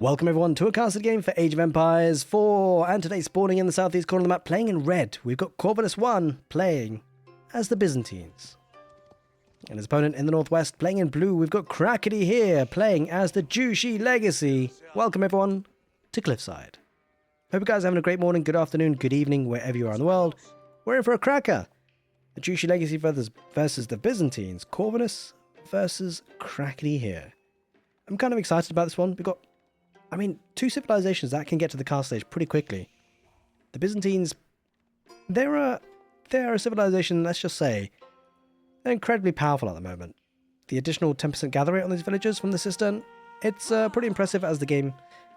Welcome everyone to a casted game for Age of Empires 4, and today spawning in the southeast corner of the map, playing in red, we've got Corvinus 1 playing as the Byzantines. And his opponent in the northwest, playing in blue, we've got crackedyhere playing as the Jushi Legacy. Welcome everyone to Cliffside. Hope you guys are having a great morning, good afternoon, good evening, wherever you are in the world. We're in for a cracker. The Jushi Legacy versus the Byzantines. Corvinus versus crackedyhere. I'm kind of excited about this one. We've got two civilizations that can get to the cast stage pretty quickly. The Byzantines, they're a civilization, let's just say, they're incredibly powerful at the moment. The additional 10% gather rate on these villagers from the cistern, it's pretty impressive as the game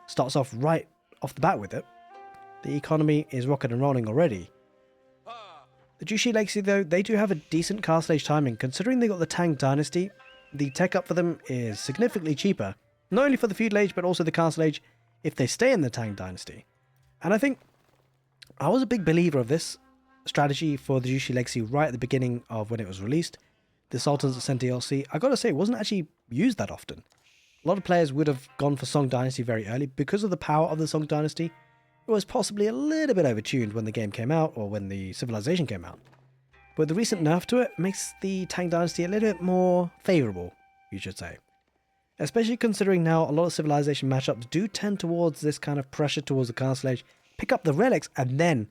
starts off right off the bat with it. The economy is rocking and rolling already. The Jushi Legacy, though, they do have a decent cast stage timing. Considering they got the Tang Dynasty, the tech up for them is significantly cheaper. Not only for the feudal age, but also the castle age if they stay in the Tang Dynasty. And I think I was a big believer of this strategy for the Jushi Legacy right at the beginning of when it was released. The Sultan's Ascent DLC, I gotta say, it wasn't actually used that often. A lot of players would have gone for Song Dynasty very early. Because of the power of the Song Dynasty, it was possibly a little bit overtuned when the game came out, or when the civilization came out. But the recent nerf to it makes the Tang Dynasty a little bit more favourable, you should say. Especially considering now a lot of civilization matchups do tend towards this kind of pressure towards the castle age, pick up the relics and then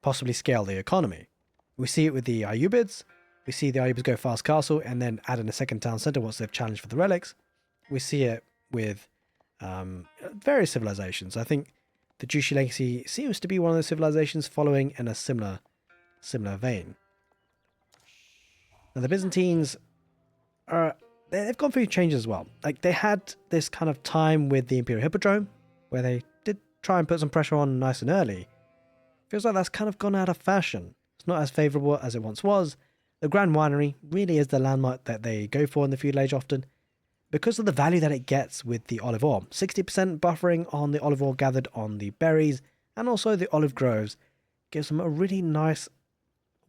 possibly scale the economy. We see it with the Ayyubids, we see the Ayyubids go fast castle and then add in a second town centre once they've challenged for the relics. We see it with various civilizations. I think the Jushi Legacy seems to be one of those civilizations following in a similar vein. Now the Byzantines are... they've gone through changes as well. Like, they had this kind of time with the Imperial Hippodrome, where they did try and put some pressure on nice and early. Feels like that's kind of gone out of fashion. It's not as favourable as it once was. The Grand Winery really is the landmark that they go for in the feudal age often, because of the value that it gets with the olive oil. 60% buffering on the olive oil gathered on the berries, and also the olive groves, gives them a really nice,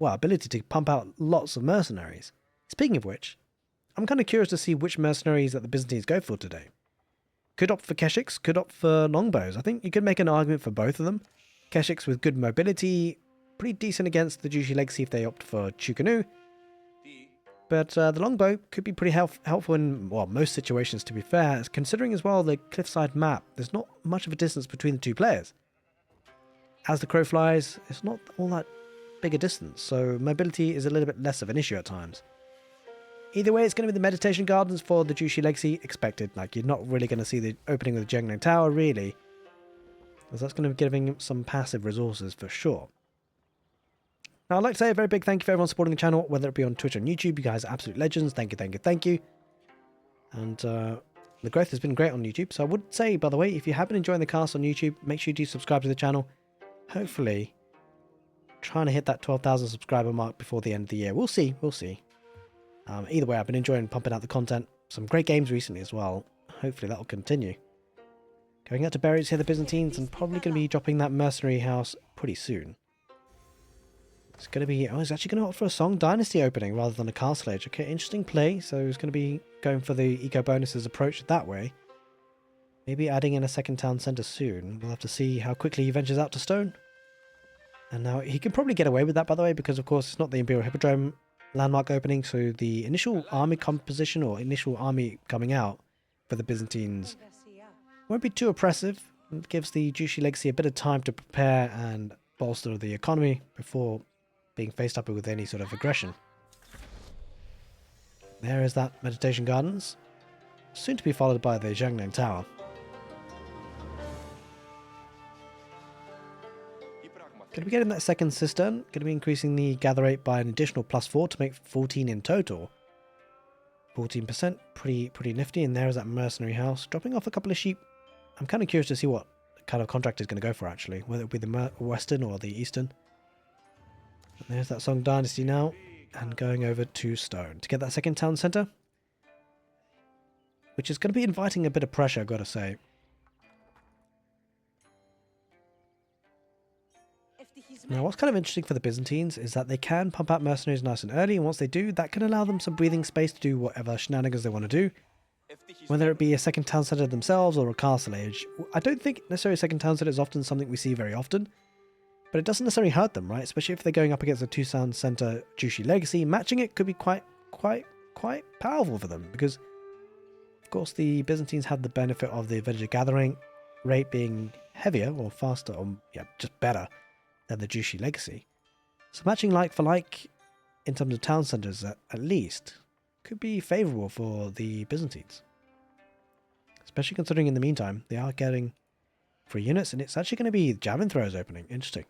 ability to pump out lots of mercenaries. Speaking of which, I'm kind of curious to see which mercenaries that the Byzantines go for today. Could opt for Keshiks, could opt for longbows. I think you could make an argument for both of them. Keshiks with good mobility, pretty decent against the Jushi Legacy if they opt for Chukanu. But the longbow could be pretty helpful in, most situations, to be fair. Considering as well the cliffside map, there's not much of a distance between the two players. As the crow flies, it's not all that big a distance, so mobility is a little bit less of an issue at times. Either way, it's going to be the meditation gardens for the Jushi Legacy, expected. Like, you're not really going to see the opening of the Jiangnan Tower, really. Because that's going to be giving some passive resources for sure. Now, I'd like to say a very big thank you for everyone supporting the channel, whether it be on Twitch or on YouTube. You guys are absolute legends. Thank you, thank you, thank you. And the growth has been great on YouTube. So I would say, by the way, if you have been enjoying the cast on YouTube, make sure you do subscribe to the channel. Hopefully, trying to hit that 12,000 subscriber mark before the end of the year. We'll see, we'll see. Either way, I've been enjoying pumping out the content. Some great games recently as well. Hopefully that will continue. Going out to berries here, the Byzantines, and probably going to be dropping that mercenary house pretty soon. It's going to be... it's actually going to opt for a Song Dynasty opening rather than a castle age. Okay, interesting play. So he's going to be going for the eco bonuses approach that way. Maybe adding in a second town centre soon. We'll have to see how quickly he ventures out to stone. And now he can probably get away with that, by the way, because of course it's not the Imperial Hippodrome landmark opening, so the initial army composition or initial army coming out for the Byzantines won't be too oppressive. It gives the Jushi Legacy a bit of time to prepare and bolster the economy before being faced up with any sort of aggression. There is that meditation gardens, soon to be followed by the Jiangnan Tower. Going to be getting that second cistern, going to be increasing the gather rate by an additional +4 to make 14 in total. 14%, pretty nifty, and there is that mercenary house, dropping off a couple of sheep. I'm kind of curious to see what kind of contract is going to go for actually, whether it be the western or the eastern. And there's that Song Dynasty now, and going over to stone to get that second town centre, which is going to be inviting a bit of pressure, I've got to say. Now, what's kind of interesting for the Byzantines is that they can pump out mercenaries nice and early, and once they do, that can allow them some breathing space to do whatever shenanigans they want to do. Whether it be a second town centre themselves or a castle age, I don't think necessarily a second town centre is often something we see very often, but it doesn't necessarily hurt them, right? Especially if they're going up against a two-town centre Jushi legacy, matching it could be quite powerful for them, because of course the Byzantines had the benefit of the villager gathering rate being heavier or faster, or yeah, just better than the Jushi legacy. So matching like for like in terms of town centres at least could be favourable for the Byzantines. Especially considering in the meantime they are getting free units, and it's actually going to be javelin throwers opening. Interesting.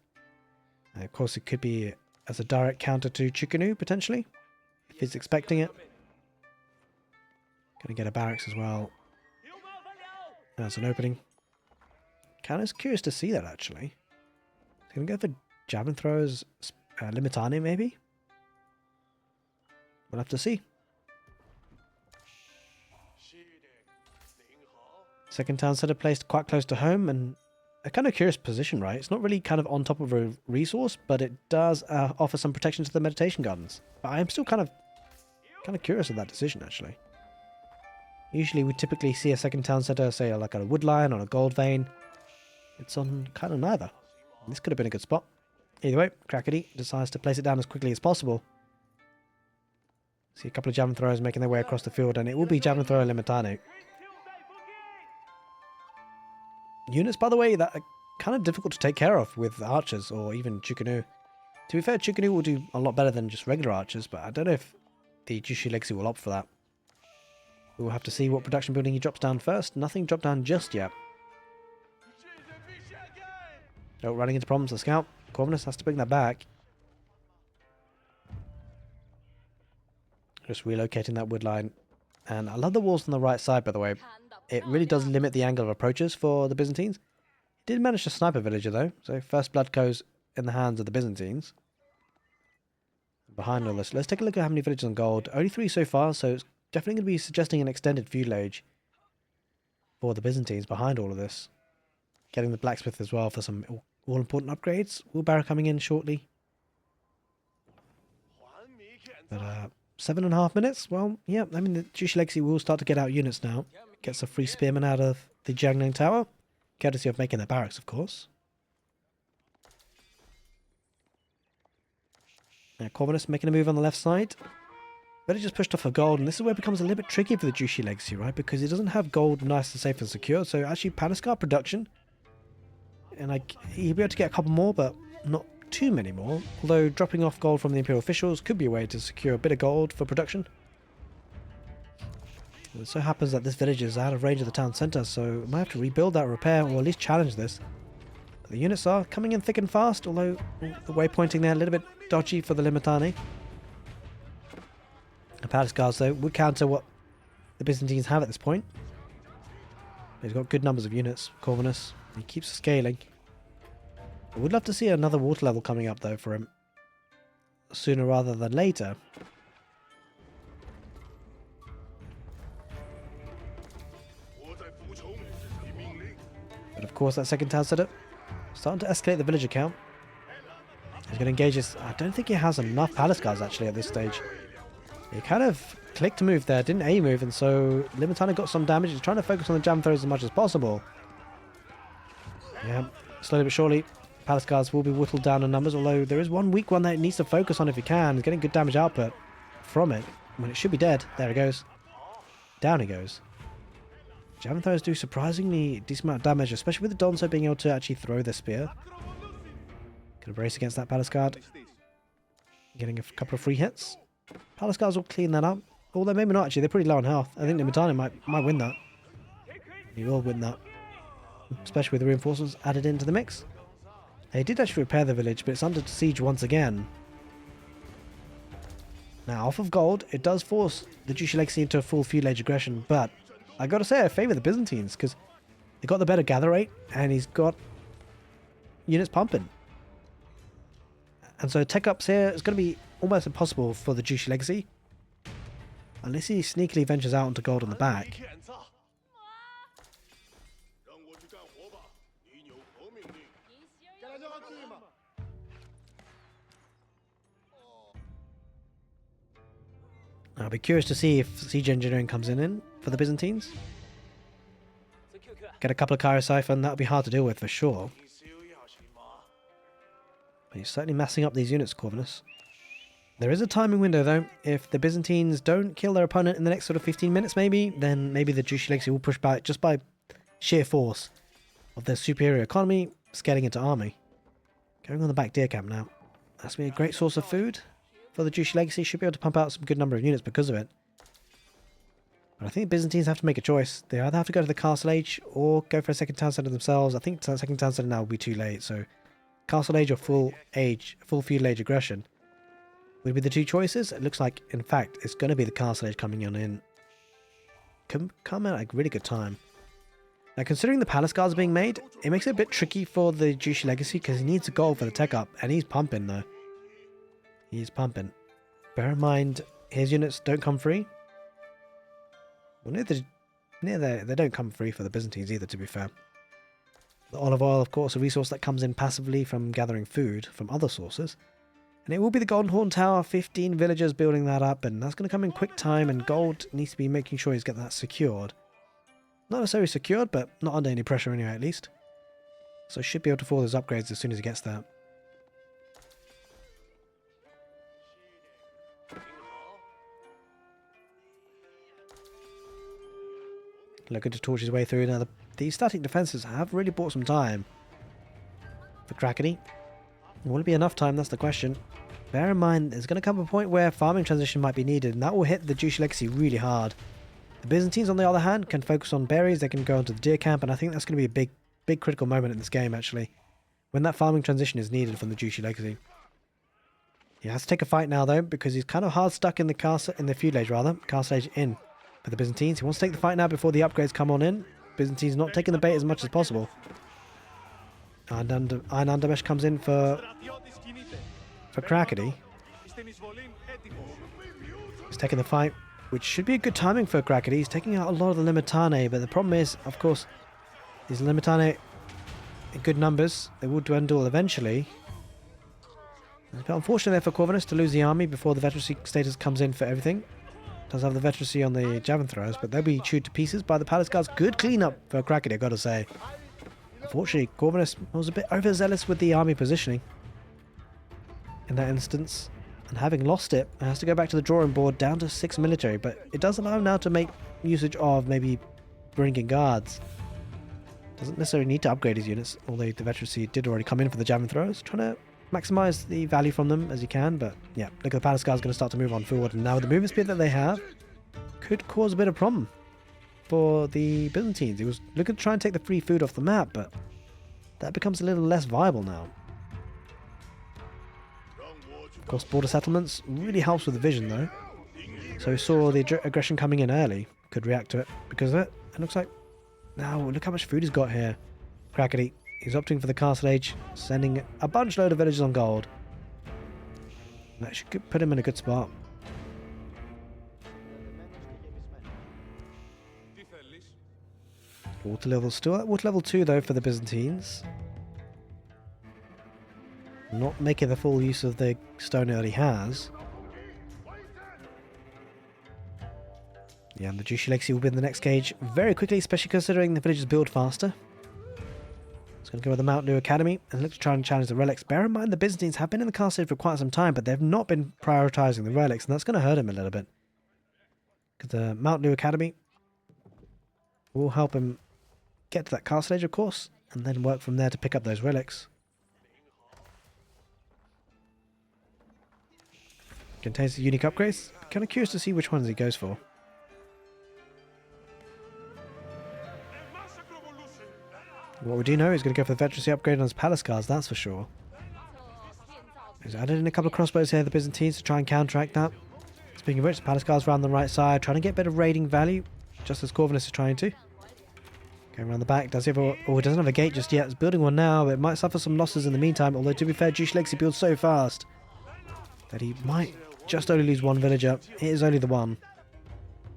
And of course it could be as a direct counter to Chikunu potentially, if he's expecting it. Going to get a barracks as well. That's an opening. Kind of curious to see that actually. Going to go for javelin throwers, Limitani maybe? We'll have to see. Second town centre placed quite close to home, and a kind of curious position, right? It's not really kind of on top of a resource, but it does offer some protection to the meditation gardens. But I'm still kind of curious of that decision actually. Usually we typically see a second town centre, say like on a wood line or a gold vein. It's on kind of neither. This could have been a good spot. Either way, Crackedy decides to place it down as quickly as possible. See a couple of javelin throwers making their way across the field, and it will be javelin thrower Limitano. Units, by the way, that are kind of difficult to take care of with archers or even Chikunu. To be fair, Chikunu will do a lot better than just regular archers, but I don't know if the Jushi legacy will opt for that. We'll have to see what production building he drops down first. Nothing dropped down just yet. Oh, running into problems. The scout. Corvinus has to bring that back. Just relocating that wood line. And I love the walls on the right side, by the way. It really does limit the angle of approaches for the Byzantines. He did manage to snipe a villager, though. So first blood goes in the hands of the Byzantines. Behind all this, let's take a look at how many villagers on gold. Only 3 so far, so it's definitely going to be suggesting an extended feudal age for the Byzantines behind all of this. Getting the blacksmith as well for some all-important upgrades. Wheelbarrow coming in shortly. But 7.5 minutes? Well, yeah, I mean the Jushi legacy will start to get out units now. Gets a free spearman out of the Jiangnan Tower. Courtesy of making their barracks, of course. Now Corvinus making a move on the left side. But it just pushed off for gold, and this is where it becomes a little bit tricky for the Jushi legacy, right? Because he doesn't have gold nice and safe and secure. So actually Palaskar production. And he'll be able to get a couple more, but not too many more. Although dropping off gold from the Imperial officials could be a way to secure a bit of gold for production. And it so happens that this village is out of range of the town centre, so I might have to rebuild that, repair, or at least challenge this. But the units are coming in thick and fast, although the waypointing there a little bit dodgy for the Limitani. The Palaskars, though, would counter what the Byzantines have at this point. He's got good numbers of units, Corvinus. He keeps scaling. I would love to see another water level coming up, though, for him. Sooner rather than later. But of course, that second town setup starting to escalate the villager count. He's going to engage this. I don't think he has enough Palaskars, actually, at this stage. He kind of clicked move there, didn't A move, and so Limitano got some damage. He's trying to focus on the jam throws as much as possible. Yeah, slowly but surely, Palaskars will be whittled down in numbers, although there is one weak one that it needs to focus on if he can. He's getting good damage output from it, when it should be dead. There he goes. Down he goes. Javelin throwers do surprisingly decent amount of damage, especially with the Donso being able to actually throw the spear. Gonna brace against that Palaskard. Getting a couple of free hits. Palaskars will clean that up. Although maybe not actually, they're pretty low on health. I think Limitano might win that. He will win that. Especially with the reinforcements added into the mix. They did actually repair the village, but it's under siege once again. Now, off of gold, it does force the Jushi legacy into a full feudal age aggression, but I gotta say I favour the Byzantines, because they got the better gather rate, and he's got units pumping. And so tech ups here is going to be almost impossible for the Jushi legacy, unless he sneakily ventures out onto gold on the back. I'll be curious to see if siege engineering comes in for the Byzantines. Get a couple of Chirosyphon, that would be hard to deal with for sure. But he's certainly massing up these units, Corvinus. There is a timing window though. If the Byzantines don't kill their opponent in the next sort of 15 minutes maybe, then maybe the Juicy Legacy will push back just by sheer force of their superior economy, scaling into army. Going on the back deer camp now. That's going to be a great source of food for the Juicy Legacy. Should be able to pump out some good number of units because of it. But I think the Byzantines have to make a choice. They either have to go to the Castle Age or go for a second town center themselves. I think the second town center now will be too late. So Castle Age or full feudal age aggression would be the two choices. It looks like, in fact, it's going to be the Castle Age coming on in. Come at a really good time. Now, considering the Palace Guards are being made, it makes it a bit tricky for the Juicy Legacy because he needs a gold for the tech up, and he's pumping though. He's pumping. Bear in mind, his units don't come free. Well, they don't come free for the Byzantines either, to be fair. The olive oil, of course, a resource that comes in passively from gathering food from other sources. And it will be the Golden Horn Tower, 15 villagers building that up, and that's going to come in quick time, and gold needs to be making sure he's got that secured. Not necessarily secured, but not under any pressure anyway, at least. So should be able to afford those upgrades as soon as he gets that. Looking to torch his way through. Now, these static defences have really bought some time for Crackedy. Will it be enough time? That's the question. Bear in mind, there's going to come a point where farming transition might be needed, and that will hit the Juicy Legacy really hard. The Byzantines, on the other hand, can focus on berries. They can go into the deer camp, and I think that's going to be a big critical moment in this game, actually, when that farming transition is needed from the Juicy Legacy. He has to take a fight now, though, because he's kind of hard stuck in the feudal age, rather. Castle Age in for the Byzantines. He wants to take the fight now before the upgrades come on in. Byzantines not taking the bait as much as possible. And Iron Undermesh comes in for Crackedy. He's taking the fight, which should be a good timing for Crackedy. He's taking out a lot of the Limitane, but the problem is, of course, these Limitane in good numbers, they will dwindle eventually. It's a bit unfortunate there for Corvinus to lose the army before the veterancy status comes in for everything. Does have the veterancy on the javelin throwers, but they'll be chewed to pieces by the Palace Guards. Good cleanup for Crackedy, I've got to say. Unfortunately, Corvinus was a bit overzealous with the army positioning in that instance, and having lost it, has to go back to the drawing board down to 6 military, but it does allow him now to make usage of maybe bringing guards. Doesn't necessarily need to upgrade his units, although the veterancy did already come in for the javelin throwers, trying to maximize the value from them as he can. But yeah, look at the Palace Guard's going to start to move on forward, and now with the movement speed that they have, could cause a bit of problem for the Byzantines. He was looking to try and take the free food off the map, but that becomes a little less viable now. Of course, border settlements really helps with the vision though. So we saw the aggression coming in early, could react to it because of it. It looks like, now look how much food he's got here. Crackedy, he's opting for the Castle Age, sending a bunch load of villagers on gold. That should put him in a good spot. Water level still at water level 2 though for the Byzantines. Not making the full use of the stone that he has. Yeah, and the Juicy Legacy will be in the next cage very quickly, especially considering the villagers build faster. It's going to go with the Mount New Academy and look to try and challenge the relics. Bear in mind the Byzantines have been in the castle for quite some time, but they've not been prioritising the relics, and that's going to hurt him a little bit. Because the Mount New Academy will help him get to that castle age, of course, and then work from there to pick up those relics. Contains the unique upgrades. Kind of curious to see which ones he goes for. What we do know is going to go for the veterancy upgrade on his palace guards, that's for sure. He's added in a couple of crossbows here, the Byzantines, to try and counteract that. Speaking of which, the palace guards around the right side, trying to get a bit of raiding value, just as Corvinus is trying to. Going around the back, does he have a... Oh, he doesn't have a gate just yet. It's building one now, but it might suffer some losses in the meantime, although to be fair, Juicy Legacy builds so fast that he might just only lose one villager. It is only the one.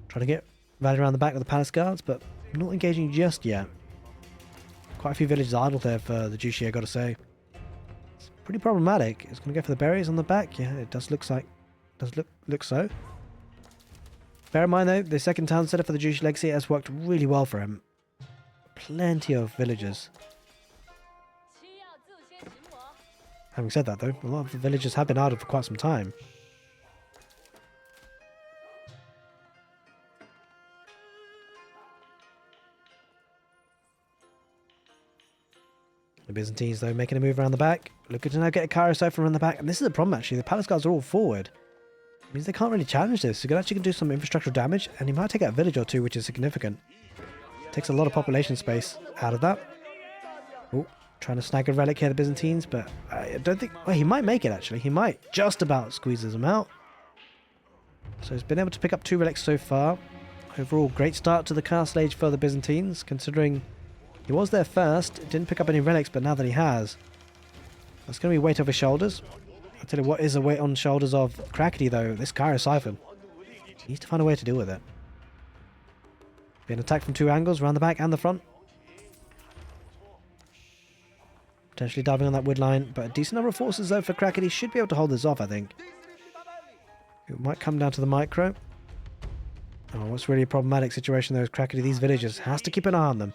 Trying to get value around the back with the palace guards, but not engaging just yet. Quite a few villages idle there for the Juicy, I gotta say. It's pretty problematic. It's gonna go for the berries on the back. Yeah, it does look like... Does look so. Bear in mind though, the second town setup for the Jewish legacy has worked really well for him. Plenty of villagers. Having said that though, a lot of the villagers have been idle for quite some time. The Byzantines though making a move around the back. Looking to now get a Kairos around the back. And this is a problem actually, the palace guards are all forward. It means they can't really challenge this. So he actually can do some infrastructural damage and he might take out a village or two, which is significant. Takes a lot of population space out of that. Oh, trying to snag a relic here, the Byzantines, but I don't think... Well, he might make it actually. He might just about squeezes them out. So he's been able to pick up 2 relics so far. Overall, great start to the castle age for the Byzantines, considering he was there first, didn't pick up any relics, but now that he has, that's going to be weight off his shoulders. I'll tell you what is a weight on the shoulders of Crackedy though, this Kairos Siphon. He needs to find a way to deal with it. Being attacked from 2 angles, around the back and the front. Potentially diving on that wood line, but a decent number of forces though for Crackedy should be able to hold this off, I think. It might come down to the micro. Oh, what's really a problematic situation though is Crackedy, these villagers, has to keep an eye on them.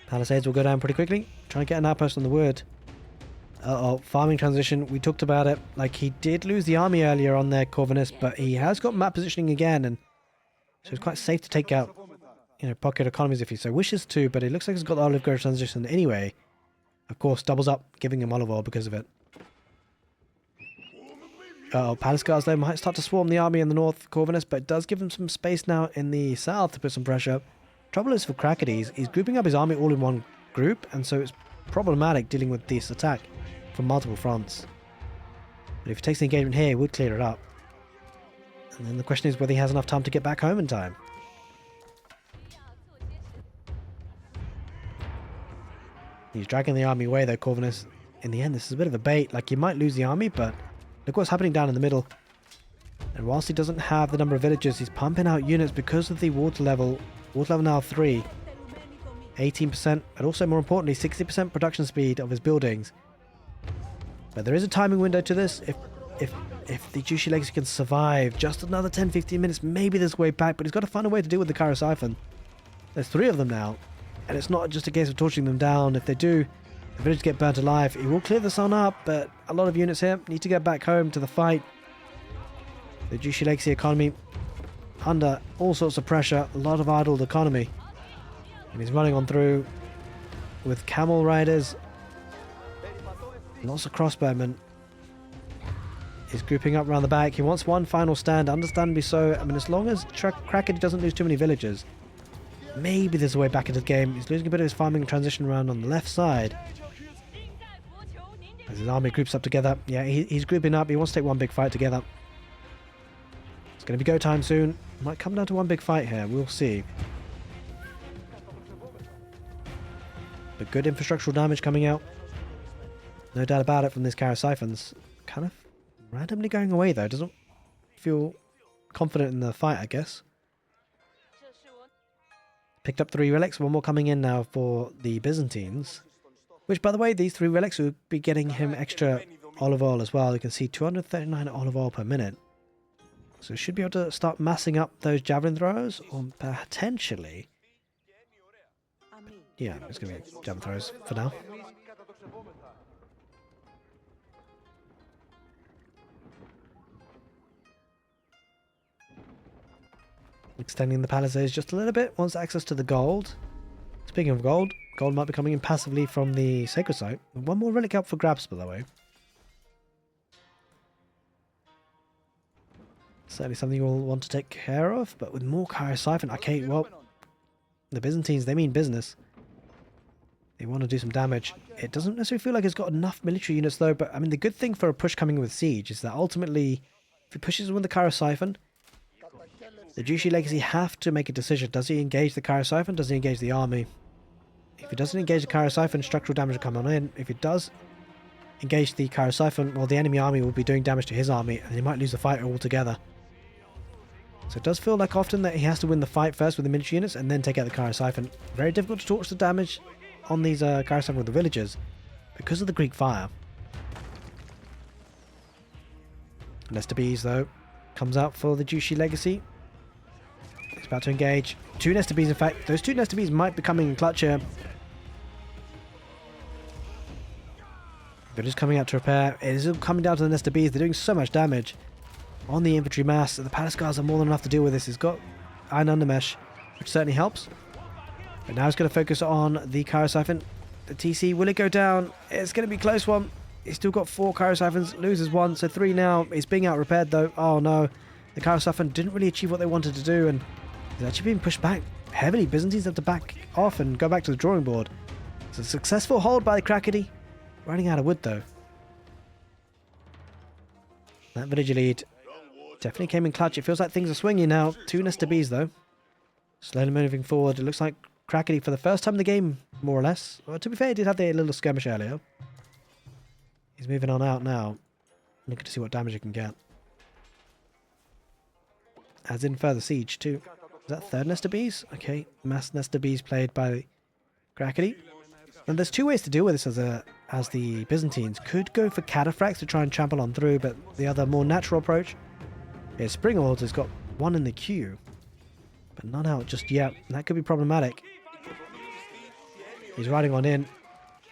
Palisades will go down pretty quickly. Trying to get an outpost on the wood. Uh-oh, farming transition. We talked about it. Like, he did lose the army earlier on there, Corvinus, but he has got map positioning again, and so it's quite safe to take out, you know, pocket economies if he so wishes to, but it looks like he's got the olive grove transition anyway. Of course, doubles up, giving him olive oil because of it. Uh-oh, palace guards though might start to swarm the army in the north, Corvinus, but it does give him some space now in the south to put some pressure. Trouble is for Crackedy, he's grouping up his army all in one group, and so it's problematic dealing with this attack from multiple fronts. But if he takes the engagement here, he would clear it up. And then the question is whether he has enough time to get back home in time. He's dragging the army away though, Corvinus. In the end, this is a bit of a bait. Like, he might lose the army, but look what's happening down in the middle. And whilst he doesn't have the number of villagers, he's pumping out units because of the water level. Water level now 3. 18%, but also more importantly, 60% production speed of his buildings. But there is a timing window to this. If the Juicy Legacy can survive just another 10-15 minutes, maybe there's a way back, but he's got to find a way to deal with the Kairos Siphon. There's 3 of them now, and it's not just a case of torching them down. If they do, the village get burnt alive. He will clear the sun up, but a lot of units here need to get back home to the fight. The Juicy Legacy economy under all sorts of pressure, a lot of idled economy. And he's running on through with camel riders, lots of crossbowmen. He's grouping up around the back. He wants one final stand, understandably so. I mean, as long as Crackedy doesn't lose too many villagers, maybe there's a way back into the game. He's losing a bit of his farming transition around on the left side. As his army groups up together. Yeah, he's grouping up. He wants to take one big fight together. It's going to be go time soon. Might come down to one big fight here. We'll see. But good infrastructural damage coming out. No doubt about it from this Kairos Siphons. Kind of randomly going away though. Doesn't feel confident in the fight, I guess. Picked up 3 relics. 1 more coming in now for the Byzantines. Which, by the way, these 3 relics will be getting him extra olive oil as well. You can see 239 olive oil per minute. So he should be able to start massing up those javelin throws, or potentially... Yeah, it's going to be javelin throws for now. Extending the palisades just a little bit, wants access to the gold. Speaking of gold, gold might be coming in passively from the sacred site. 1 more relic up for grabs, by the way. Certainly something you'll want to take care of, but with more Kairos Siphon, okay, well, the Byzantines, they mean business. They want to do some damage. It doesn't necessarily feel like it's got enough military units though, but I mean, the good thing for a push coming with Siege is that ultimately, if he pushes with the Kairos Siphon, the Juicy Legacy have to make a decision. Does he engage the Kairos Siphon? Does he engage the army? If he doesn't engage the Kairos Siphon, structural damage will come on in. If he does engage the Kairos Siphon, well, the enemy army will be doing damage to his army, and he might lose the fight altogether. So it does feel like often that he has to win the fight first with the military units and then take out the Kairos Siphon. Very difficult to torch the damage on these Kairos Siphon with the villagers because of the Greek fire. Nesta Bees, though, comes out for the Jushi Legacy. He's about to engage. 2 Nesta Bees, in fact. Those 2 Nesta Bees might be coming in clutch here. They're just coming out to repair. It is all coming down to the Nesta Bees. They're doing so much damage on the infantry mass. The Palace Guards are more than enough to deal with this. He's got Iron Undermesh, which certainly helps. But now he's going to focus on the Cryo Siphon. The TC, will it go down? It's going to be a close one. He's still got 4 Cryo Siphons, loses 1, so 3 now. He's being out repaired though. Oh no. The Cryo Siphon didn't really achieve what they wanted to do, and he's actually being pushed back heavily. Byzantines have to back off and go back to the drawing board. It's a successful hold by the Crackedy. Running out of wood though. That villager lead definitely came in clutch. It feels like things are swinging now. 2 Nesta Bees though. Slowly moving forward. It looks like Crackedy for the first time in the game, more or less. Well, to be fair, he did have the little skirmish earlier. He's moving on out now. Looking to see what damage he can get. As in further siege too. Is that 3rd Nesta Bees? Okay, mass Nesta Bees played by Crackedy. And there's 2 ways to deal with this as the Byzantines. Could go for cataphracts to try and trample on through, but the other more natural approach is Springalds has got 1 in the queue. But none out just yet. That could be problematic. He's riding on in.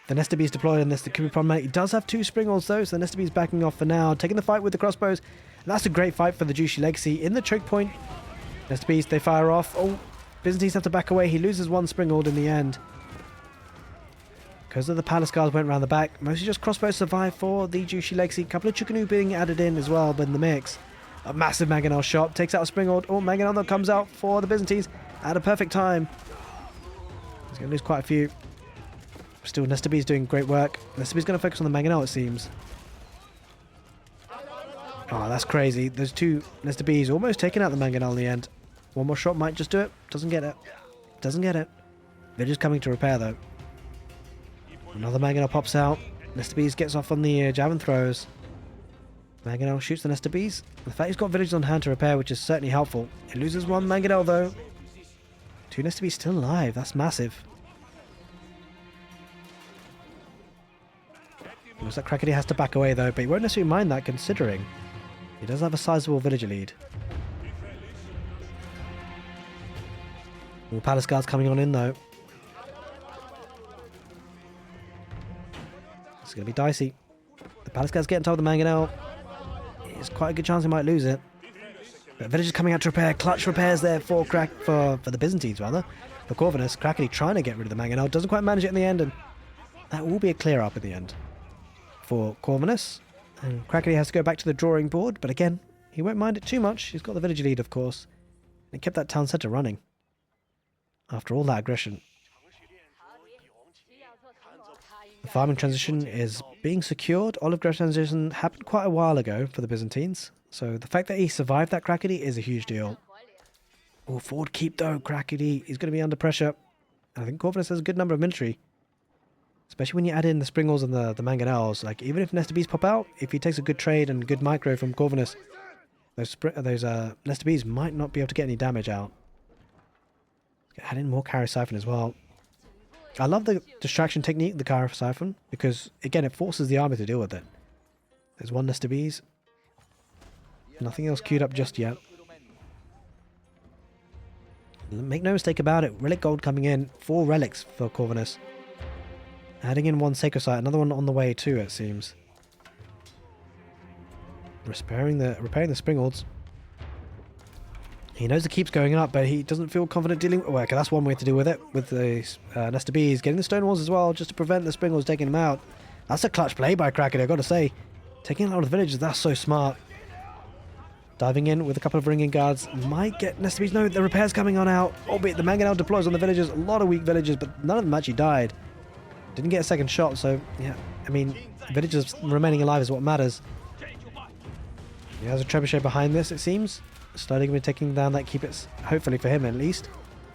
The Nesta Bees deployed on this. That could be problematic. He does have 2 Springalds though, so the Nesta Bees backing off for now. Taking the fight with the crossbows. And that's a great fight for the Jushi Legacy. In the choke point, Nesta Bees, they fire off. Oh, Byzantines have to back away. He loses 1 Springald in the end. Because of the Palace Guards went around the back. Mostly just crossbows survive for the Jushi Legacy. A couple of Chukanu being added in as well, but in the mix. A massive Mangonel shot. Takes out a Springald. Oh, Mangonel that comes out for the Byzantines at a perfect time. He's going to lose quite a few. Still, Nesta Bees doing great work. Nesta Bees going to focus on the Mangonel, it seems. Oh, that's crazy. Those 2 Nesta Bees almost taking out the Mangonel in the end. 1 more shot might just do it. Doesn't get it. Doesn't get it. They're just coming to repair, though. Another Mangonel pops out. Nesta Bees gets off on the jab and throws. Mangonel shoots the Nesta Bees. The fact he's got villagers on hand to repair, which is certainly helpful. He loses 1 Mangonel, though. 2 Nesta Bees still alive. That's massive. Looks like Crackedy has to back away though, but he won't necessarily mind that considering he does have a sizable villager lead. More Palace Guards coming on in though. It's going to be dicey. The Palace Guards getting told the Mangonel. It's quite a good chance he might lose it. But villagers coming out to repair. Clutch repairs there for the Byzantines rather. For Corvinus, Crackedy trying to get rid of the Mangonel. Doesn't quite manage it in the end, and that will be a clear up in the end for Corvinus. And Crackedy has to go back to the drawing board, but again, he won't mind it too much. He's got the villager lead, of course. And he kept that town centre running after all that aggression. The farming transition is being secured. Olive grove transition happened quite a while ago for the Byzantines, so the fact that he survived that Crackedy is a huge deal. Oh, forward keep though, Crackedy. He's going to be under pressure. I think Corvinus has a good number of military. Especially when you add in the Springals and the Mangonels. Like, even if Nesta Bees pop out, if he takes a good trade and good micro from Corvinus, those Nesta Bees might not be able to get any damage out. Add in more Cryo Siphon as well. I love the distraction technique, the Cryo Siphon, because, again, it forces the army to deal with it. There's 1 Nesta Bees. Nothing else queued up just yet. Make no mistake about it, Relic Gold coming in. 4 relics for Corvinus. Adding in 1 Sacred Site, another one on the way too, it seems. Repairing the Springalds. He knows the keep's going up, but he doesn't feel confident dealing. Oh, okay, that's one way to deal with it. With the Nesta Bees, getting the stone walls as well, just to prevent the Springals taking him out. That's a clutch play by Crackedy, I've got to say. Taking out of the villages, that's so smart. Diving in with a couple of ringing guards. Might get Nesta Bees. No, the repair's coming on out. Albeit the Mangonel deploys on the villagers. A lot of weak villagers, but none of them actually died. Didn't get a second shot, so yeah. I mean, villagers remaining alive is what matters. He has a trebuchet behind this, it seems. Slowly going to be taking down that keep. It's hopefully for him at least.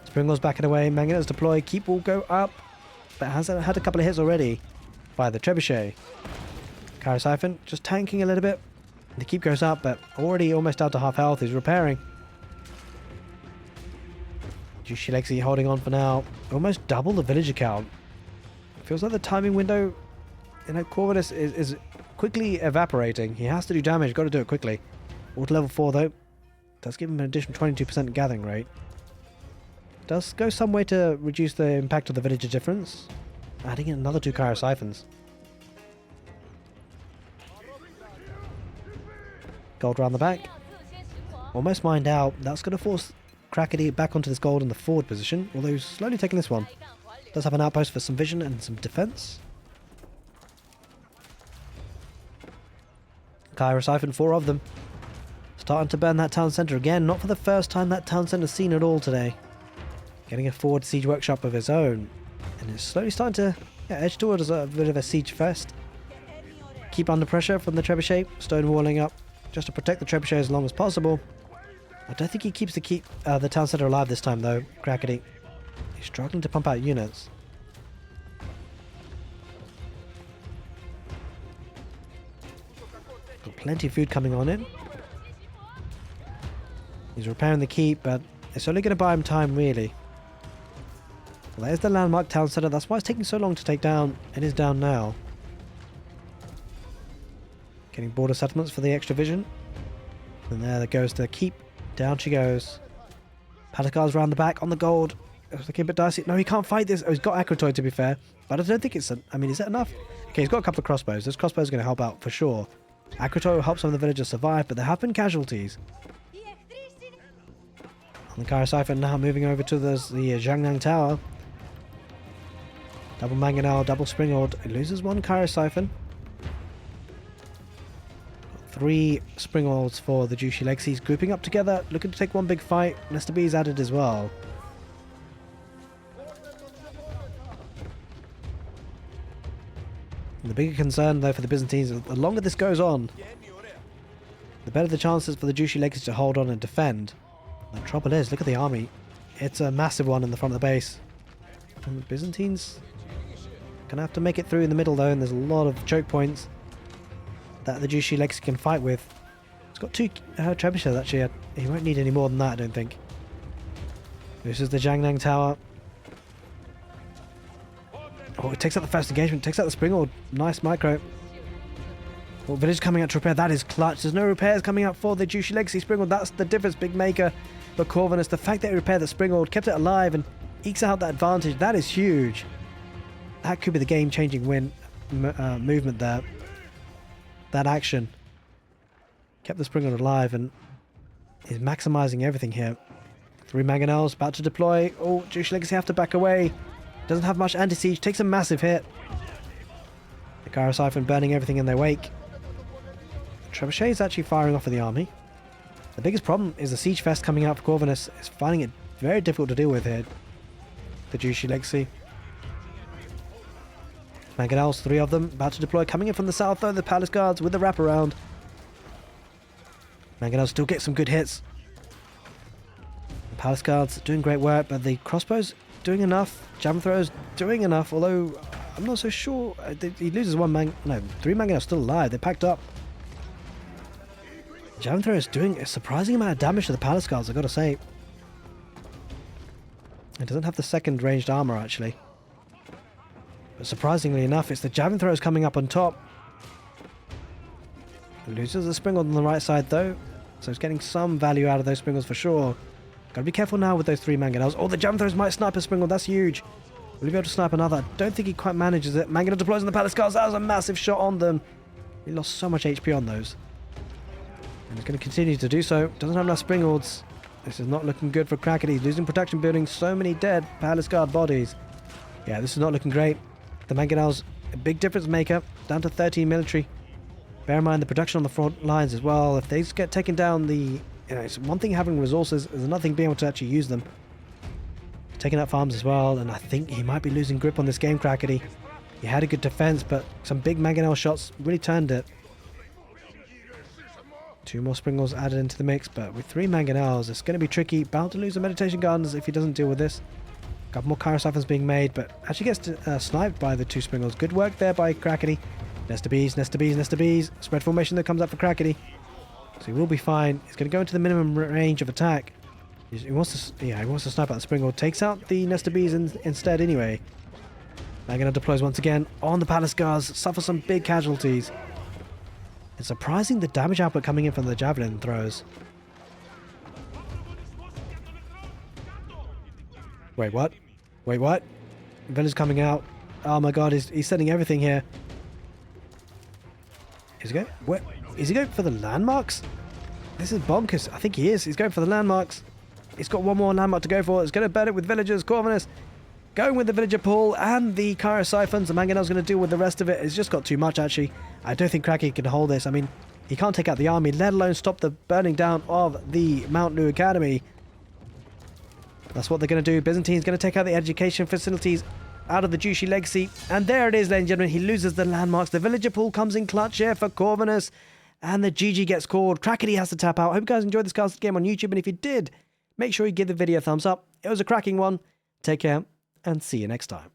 Springal's backing away. Mangonel's deployed. Keep will go up, but has had a couple of hits already by the trebuchet. Cryo Siphon just tanking a little bit. The keep goes up, but already almost down to half health. He's repairing. Jushi Legacy holding on for now. Almost double the villager count. Feels like the timing window, Corvinus is quickly evaporating. He has to do damage. Got to do it quickly. Water level 4 though. Does give him an additional 22% gathering rate. Does go some way to reduce the impact of the villager difference. Adding in another 2 Cryo-Siphons. Gold around the back. Almost mined out. That's going to force Crackedy back onto this gold in the forward position, although he's slowly taking this one. Does have an outpost for some vision and some defense. Cryo-Siphon, 4 of them. Starting to burn that town centre again. Not for the first time that town centre's seen it all today. Getting a forward siege workshop of his own. And it's slowly starting to edge towards a bit of a siege fest. Keep under pressure from the trebuchet. Stonewalling up just to protect the trebuchet as long as possible. I don't think he keeps the town centre alive this time though, Crackedy. He's struggling to pump out units. Got plenty of food coming on in. He's repairing the keep, but it's only going to buy him time, really. Well, there's the landmark town centre. That's why it's taking so long to take down. It is down now. Getting border settlements for the extra vision. And there goes the keep. Down she goes. Patakar's round the back on the gold. It's looking a bit dicey. No, he can't fight this. Oh, he's got Akratoid to be fair. But I don't think it's... I mean, is that enough? Okay, he's got a couple of crossbows. This crossbow is going to help out for sure. Akratoid will help some of the villagers survive, but there have been casualties. On the Cryo-Siphon now moving over to the Zhangnang Tower. Double Mangonel, double Springald. It loses 1 Cryo-Siphon. 3 Springalds for the Jushi Legacies grouping up together, looking to take one big fight. Nesta B is added as well. And the bigger concern though for the Byzantines is the longer this goes on, the better the chances for the Jushi Legacies to hold on and defend. The trouble is, look at the army. It's a massive one in the front of the base. And the Byzantines gonna have to make it through in the middle though, and there's a lot of choke points that the Jushi Legacy can fight with. It's got 2 trebuchets actually. He won't need any more than that, I don't think. This is the Zhangnang Tower. Oh, it takes out the first engagement, takes out the Springald. Nice micro. Well, village coming out to repair. That is clutch. There's no repairs coming out for the Jushi Legacy Springald. That's the difference, big maker for Corvinus. The fact that he repaired the Springald, kept it alive, and ekes out that advantage, that is huge. That could be the game-changing win movement there. That action kept the Springald alive and is maximizing everything here. 3 Mangonels about to deploy. Oh, Jushi Legacy have to back away. Doesn't have much anti-siege. Takes a massive hit. The Cryo-Siphon burning everything in their wake. The Trebuchet is actually firing off of the army. The biggest problem is the siege fest coming out for Corvinus. Is finding it very difficult to deal with here. The Jushi Legacy. Mangonels, 3 of them, about to deploy. Coming in from the south though, the Palace Guards with the wraparound. Mangonels still get some good hits. The Palace Guards doing great work, but the crossbows doing enough. Javelin throwers doing enough, although I'm not so sure. He loses 3 Mangonels still alive. They're packed up. Javelin thrower is doing a surprising amount of damage to the Palace Guards, I've got to say. It doesn't have the second ranged armor actually. But surprisingly enough, it's the Javelin throwers coming up on top. He loses the Springald on the right side though, so he's getting some value out of those Springalds for sure. Gotta be careful now with those 3 Mangonels. Oh, the Javelin throwers might snipe a Springald, that's huge. Will he be able to snipe another? I don't think he quite manages it. Mangonel deploys on the Palace Guards. That was a massive shot on them. He lost so much HP on those. And he's going to continue to do so. Doesn't have enough Springalds. This is not looking good for Crackedy. He's losing protection building. So many dead Palace Guard bodies. Yeah, this is not looking great. The Mangonels, a big difference maker. Down to 13 military. Bear in mind the production on the front lines as well. If they get taken down, it's one thing having resources, there's another thing being able to actually use them. Taking out farms as well, and I think he might be losing grip on this game, Crackedy. He had a good defense, but some big Mangonel shots really turned it. 2 more Springalds added into the mix, but with 3 Mangonels, it's going to be tricky. Bound to lose the Meditation Gardens if he doesn't deal with this. A couple more Cryo-Siphons being made, but actually gets sniped by the 2 Springalds. Good work there by Crackedy. Nesta Bees, Nesta Bees, Nesta Bees. Spread formation that comes up for Crackedy. So he will be fine. He's going to go into the minimum range of attack. He wants to snipe out the Springald. Takes out the Nesta Bees instead anyway. Mangonel deploys once again on the Palace Guards. Suffer some big casualties. It's surprising the damage output coming in from the javelin throws. Wait, what? Wait, what? Villager's coming out. Oh my god, he's sending everything here. Is he going? Where? Is he going for the landmarks? This is bonkers. I think he is. He's going for the landmarks. He's got one more landmark to go for. It's going to burn it with villagers. Corvinus going with the villager pool and the Cairo siphons. The Mangonel's going to deal with the rest of it. It's just got too much, actually. I don't think Cracky can hold this. I mean, he can't take out the army, let alone stop the burning down of the Mount New Academy. That's what they're going to do. Byzantine's going to take out the education facilities out of the Jushi legacy. And there it is, ladies and gentlemen. He loses the landmarks. The villager pool comes in clutch here for Corvinus. And the GG gets called. Crackedy has to tap out. I hope you guys enjoyed this castle game on YouTube. And if you did, make sure you give the video a thumbs up. It was a cracking one. Take care and see you next time.